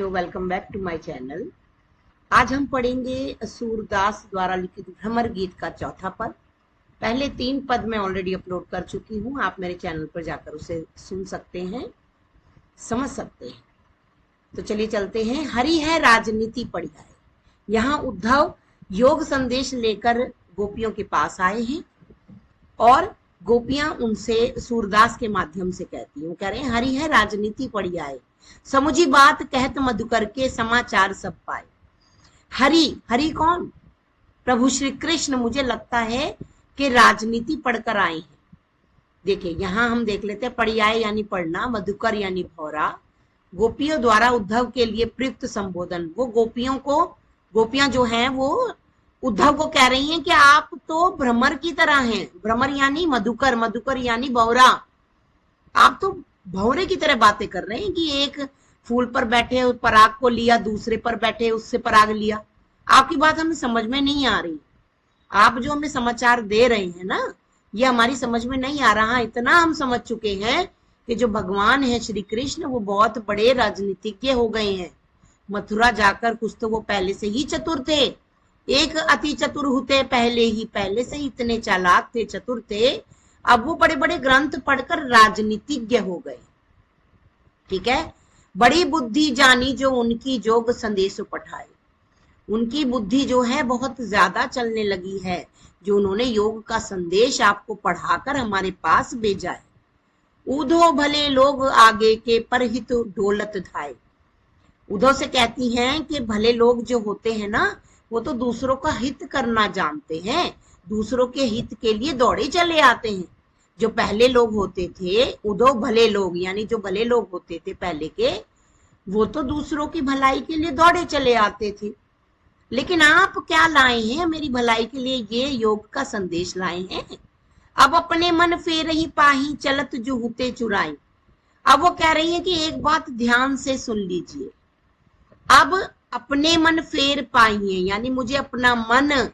तो welcome back to my channel. आज हम पढ़ेंगे सूरदास द्वारा लिखित भ्रमर गीत का चौथा पद। पहले 3 पद मैं ऑलरेडी अपलोड कर चुकी हूँ, आप मेरे चैनल पर जाकर उसे सुन सकते हैं, समझ सकते हैं। तो चलिए चलते हैं। हरि है राजनीति पढ़िया है। यहाँ उद्धव योग संदेश लेकर गोपियों के पास आए हैं और गोपियां उनसे सूरदास के माध्यम से कहती हैं, कह रहे हैं हरि है राजनीति पढ़िया है, समुझी बात कहत मधुकर के समाचार सब पाए। हरि, हरि कौन? प्रभु श्री कृष्ण मुझे लगता है कि राजनीति पढ़कर आए हैं। देखिए यहां हम देख लेते हैं, पढ़ियाए यानी पढ़ना, मधुकर यानी भौरा। गोपियों द्वारा उद्धव के लिए प्रयुक्त संबोधन। वो गोपियां जो हैं वो उद्धव को कह रही हैं कि आप तो भ्रमर की तरह हैं। भ्रमर यानी मधुकर, मधुकर यानी भौरा। आप तो भौरे की तरह बातें कर रहे हैं कि एक फूल पर बैठे पराग को लिया, दूसरे पर बैठे उससे पराग लिया। आपकी बात हमें समझ में नहीं आ रही। आप जो हमें समाचार दे रहे हैं ना, ये हमारी समझ में नहीं आ रहा। इतना हम समझ चुके हैं कि जो भगवान है श्री कृष्ण वो बहुत बड़े राजनीतिज्ञ हो गए हैं। मथुरा जाकर कुछ तो वो पहले से ही चतुर थे, एक अति चतुर होते पहले से इतने चालाक थे, चतुर थे। अब वो बड़े बड़े ग्रंथ पढ़कर राजनीतिज्ञ हो गए। ठीक है, बड़ी बुद्धि जानी जो उनकी जोग संदेश पठाए। उनकी बुद्धि जो है बहुत ज्यादा चलने लगी है, जो उन्होंने योग का संदेश आपको पढ़ाकर हमारे पास भेजा है। उधो भले लोग आगे के परहित डोलत धाए। उधो से कहती हैं कि भले लोग जो होते हैं ना, वो तो दूसरों का हित करना जानते हैं, दूसरों के हित के लिए दौड़े चले आते हैं। जो पहले लोग होते थे, उधो भले लोग यानी जो भले लोग होते थे पहले के, वो तो दूसरों की भलाई के लिए दौड़े चले आते थे। लेकिन आप क्या लाए हैं मेरी भलाई के लिए? ये योग का संदेश लाए हैं। अब अपने मन फेर ही पाही चलत जो हुते चुराई। अब वो कह रही है कि एक बात ध्यान से सुन लीजिए। अब अपने मन फेर पाइए यानी मुझे अपना मन,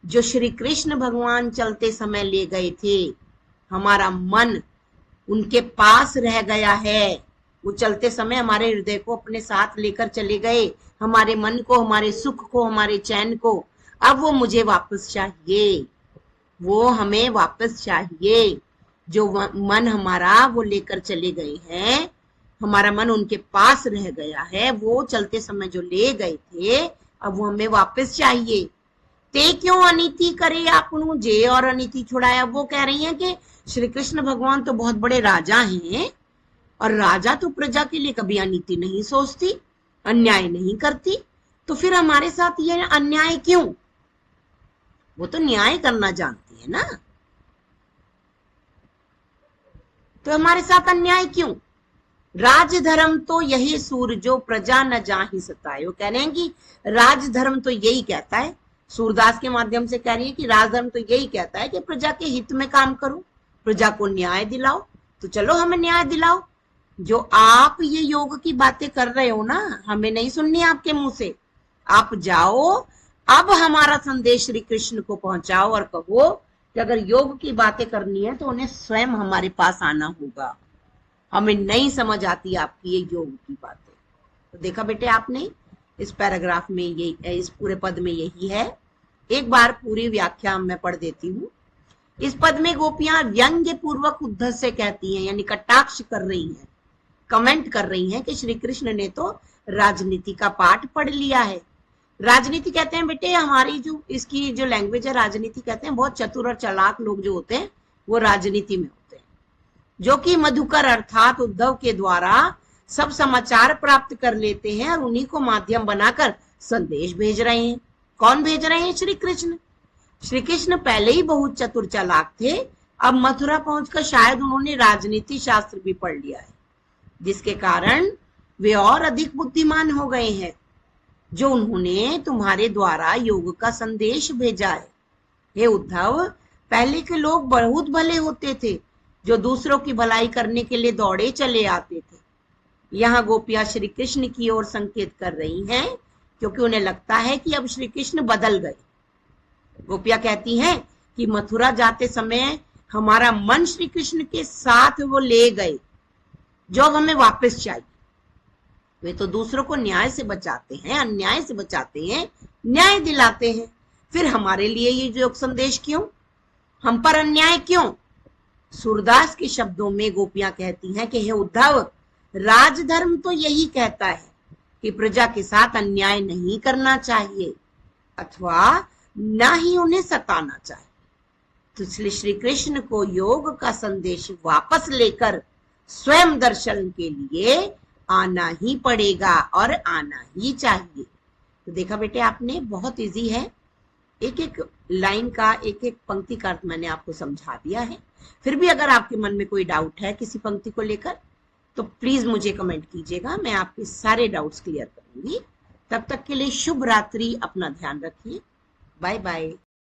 जो श्री कृष्ण भगवान चलते समय ले गए थे, हमारा मन उनके पास रह गया है। वो चलते समय हमारे हृदय को अपने साथ लेकर चले गए, हमारे मन को, हमारे सुख को, हमारे चैन को। अब वो मुझे वापस चाहिए, वो हमें वापस चाहिए। जो मन हमारा वो लेकर चले गए हैं, हमारा मन उनके पास रह गया है, वो चलते समय जो ले गए थे, अब वो हमें वापस चाहिए। ते क्यों अनीति करे आपनु जे और अनीति छुड़ाया। वो कह रही हैं कि श्री कृष्ण भगवान तो बहुत बड़े राजा हैं, और राजा तो प्रजा के लिए कभी अनीति नहीं सोचती, अन्याय नहीं करती, तो फिर हमारे साथ ये अन्याय क्यों? वो तो न्याय करना जानती है ना, तो हमारे साथ अन्याय क्यों? राजधर्म तो यही सूर जो प्रजा न जाहि सताए। वो कह रहे हैं कि राजधर्म तो यही कहता है, सूरदास के माध्यम से कह रही है कि राजधर्म तो यही कहता है कि प्रजा के हित में काम करो, प्रजा को न्याय दिलाओ। तो चलो हमें न्याय दिलाओ। जो आप ये योग की बातें कर रहे हो ना, हमें नहीं सुननी आपके मुंह से। आप जाओ, अब हमारा संदेश श्री कृष्ण को पहुंचाओ और कहो कि अगर योग की बातें करनी है तो उन्हें स्वयं हमारे पास आना होगा। हमें नहीं समझ आती आपकी ये योग की बातें। तो देखा बेटे आपने, इस पैराग्राफ में ये, इस पूरे पद में यही है। एक बार पूरी व्याख्या मैं पढ़ देती हूँ। इस पद में गोपियां व्यंग्य पूर्वक उद्धव से कहती हैं, यानी कटाक्ष कर रही हैं, कमेंट कर रही हैं कि श्री कृष्ण ने तो राजनीति का पाठ पढ़ लिया है। राजनीति कहते हैं बेटे, हमारी जो इसकी जो लैंग्वेज है, राजनीति कहते हैं बहुत चतुर और चालाक लोग जो होते हैं वो राजनीति में होते हैं, जो कि मधुकर अर्थात उद्धव के द्वारा सब समाचार प्राप्त कर लेते हैं और उन्हीं को माध्यम बनाकर संदेश भेज रहे हैं। कौन भेज रहे हैं? श्री कृष्ण। श्री कृष्ण पहले ही बहुत चतुर चालाक थे, अब मथुरा पहुंचकर शायद उन्होंने राजनीति शास्त्र भी पढ़ लिया है, जिसके कारण वे और अधिक बुद्धिमान हो गए हैं, जो उन्होंने तुम्हारे द्वारा योग का संदेश भेजा है। हे उद्धव, पहले के लोग बहुत भले होते थे, जो दूसरों की भलाई करने के लिए दौड़े चले आते थे। यहाँ गोपियां श्री कृष्ण की ओर संकेत कर रही हैं, क्योंकि उन्हें लगता है कि अब श्री कृष्ण बदल गए। गोपियां कहती हैं कि मथुरा जाते समय हमारा मन श्री कृष्ण के साथ वो ले गए, जो अब हमें वापस चाहिए। वे तो दूसरों को न्याय से बचाते हैं, अन्याय से बचाते हैं, न्याय दिलाते हैं। फिर हमारे लिए ये जो संदेश क्यों, हम पर अन्याय क्यों? सूरदास के शब्दों में गोपियां कहती हैं कि हे उद्धव, राजधर्म तो यही कहता है कि प्रजा के साथ अन्याय नहीं करना चाहिए अथवा न ही उन्हें सताना चाहिए। तो इसलिए श्री कृष्ण को योग का संदेश वापस लेकर स्वयं दर्शन के लिए आना ही पड़ेगा और आना ही चाहिए। तो देखा बेटे आपने, बहुत इजी है, एक एक लाइन का, एक एक पंक्ति का अर्थ मैंने आपको समझा दिया है। फिर भी अगर आपके मन में कोई डाउट है किसी पंक्ति को लेकर तो प्लीज मुझे कमेंट कीजिएगा, मैं आपके सारे डाउट्स क्लियर करूंगी। तब तक के लिए शुभ रात्रि, अपना ध्यान रखिए, बाय बाय।